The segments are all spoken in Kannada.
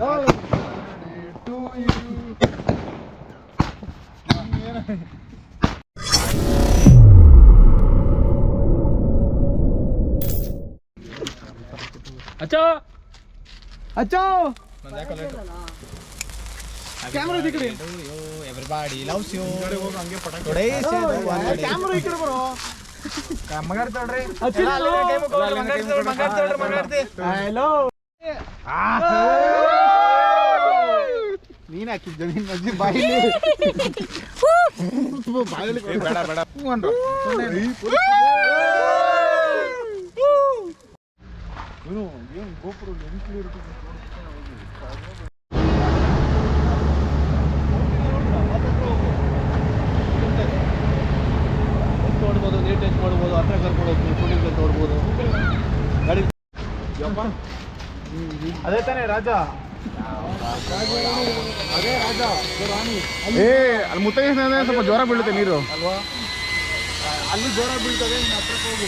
ಅಚ್ಚೋ ಅಚ್ಚೋ ಕ್ಯಾಮೆರಾ ಈ ಕಡೆ ಎವ್ರಿಬಾಡಿ ಲವ್ಸ್ ಯು ಕ್ಯಾಮೆರಾ ಈ ಕಡೆ ಬರೋ ಮಗಾಡ್ತಾಳ್ರಿ ಹಲೋ ನೀನ್ ಹಾಕಿದ್ದ ನಿನ್ ಮಜ್ಜಿ ಬಾಯಿಲಿ ಬೇಡ ಬೇಡ ಏನು ಗೋಪುರ ಎಂಟ್ಲಿ ಇರ್ತದೆ ನೋಡ್ಬೋದು ನೀರು ಟೆಸ್ಟ್ ಮಾಡ್ಬೋದು ಹತ್ರ ಕರ್ಕೊಂಡು ಹೋಗ್ತೀವಿ ಶೂಟಿಂಗ್ ಅಂತ ನೋಡ್ಬೋದು ಗಾಡಿ ಅದೇ ತಾನೇ ರಾಜ ಅದೇ ರಾಜ ರಾಣಿ ಅಲ್ಲಿ ಮುತ್ತೈದೆ ಸ್ವಲ್ಪ ಜ್ವರ ಬೀಳುತ್ತೆ ನೀರು ಅಲ್ವಾ ಅಲ್ಲಿ ಜ್ವರ ಬೀಳ್ತದೆ ಇನ್ನು ಹತ್ರಕ್ಕೆ ಹೋಗು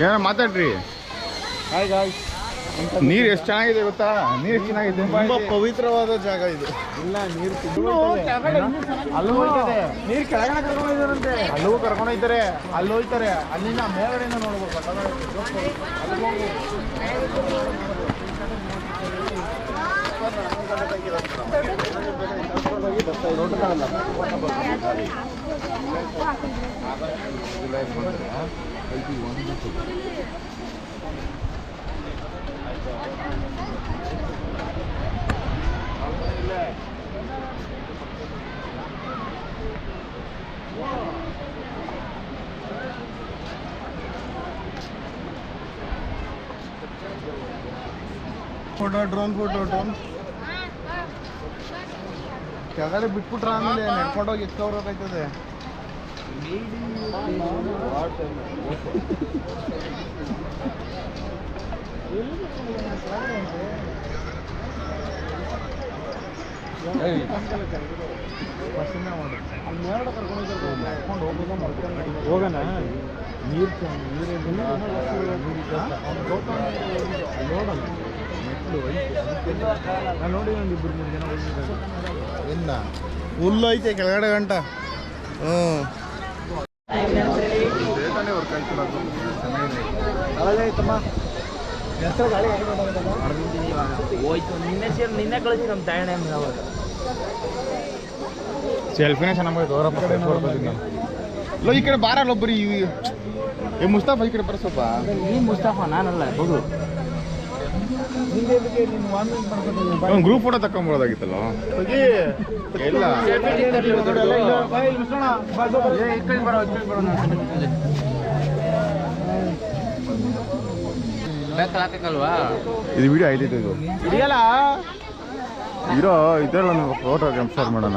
ಏನ ಮಾತಾಡ್ರಿ ಹಾಯ್ ಗಾಯ್ಸ್ ನೀರು ಎಷ್ಟು ಚೆನ್ನಾಗಿದೆ ಗೊತ್ತಾ ನೀರು ಎಷ್ಟು ಚೆನ್ನಾಗಿದೆ ತುಂಬಾ ಪವಿತ್ರವಾದ ಜಾಗ ಇದು ಇಲ್ಲ ನೀರು ಅಲ್ಲೂ ಹೋಗ್ತದೆ ನೀರು ಕೆಳಗಡೆ ಕರ್ಕೊಂಡು ಹೋಗಿದಾರಂತೆ ಅಲ್ಲೂ ಕರ್ಕೊಂಡು ಹೋಗ್ತಾರೆ ಅಲ್ಲಿ ಹೋಗ್ತಾರೆ ಅಲ್ಲಿಂದ ಮೇಲ್ಗಡೆಯಿಂದ ನೋಡ್ಬೇಕು ಡ್ರೋನ್ ಕೆಳಗಡೆ ಬಿಟ್ಬಿಟ್ರ ಆಮೇಲೆ ನಡ್ಕೊಂಡೋಗಿ ಎತ್ಕೋಬೇಕಾಯ್ತದೆ ಹೋಗೋಣ ನೀರು ನೋಡಿ ಒಂದು ಇಬ್ಬರು ಮೂರು ಜನ ಇಲ್ಲ ಹುಲ್ಲು ಐತೆ ಕೆಳಗಡೆ ಗಂಟ ಹೋಯ್ತು ನಿನ್ನೆ ಕಳಿಸಿ ನಮ್ಮ ತಾಯಣೆ ಸೆಲ್ಫಿನೇ ಚೆನ್ನಾಗಿ ಈ ಕಡೆ ಬಾರಲ್ಲ ಒಬ್ಬರು ಏ ಮುಸ್ತಾಫಾ ಈ ಕಡೆ ಬರ ಸ್ವಲ್ಪ ನೀ ಮುಸ್ತಫಾ ನಾನಲ್ಲ ಹೋಗು ಒಂದು ಗ್ರೂಪ್ ಫೋಟೋ ತಕೊಂಬೋದಾಗಿತ್ತಲ್ಲ ಇಲ್ಲ ಹಾಕಲ್ವಾ ಇದು ವಿಡಿಯೋ ಐದೈತೆ ಇದು ಇದೆಯಲ್ಲ ಇರೋ ಇದೆಲ್ಲ ಫೋಟೋ ಕ್ಯಾಪ್ಚರ್ ಮಾಡೋಣ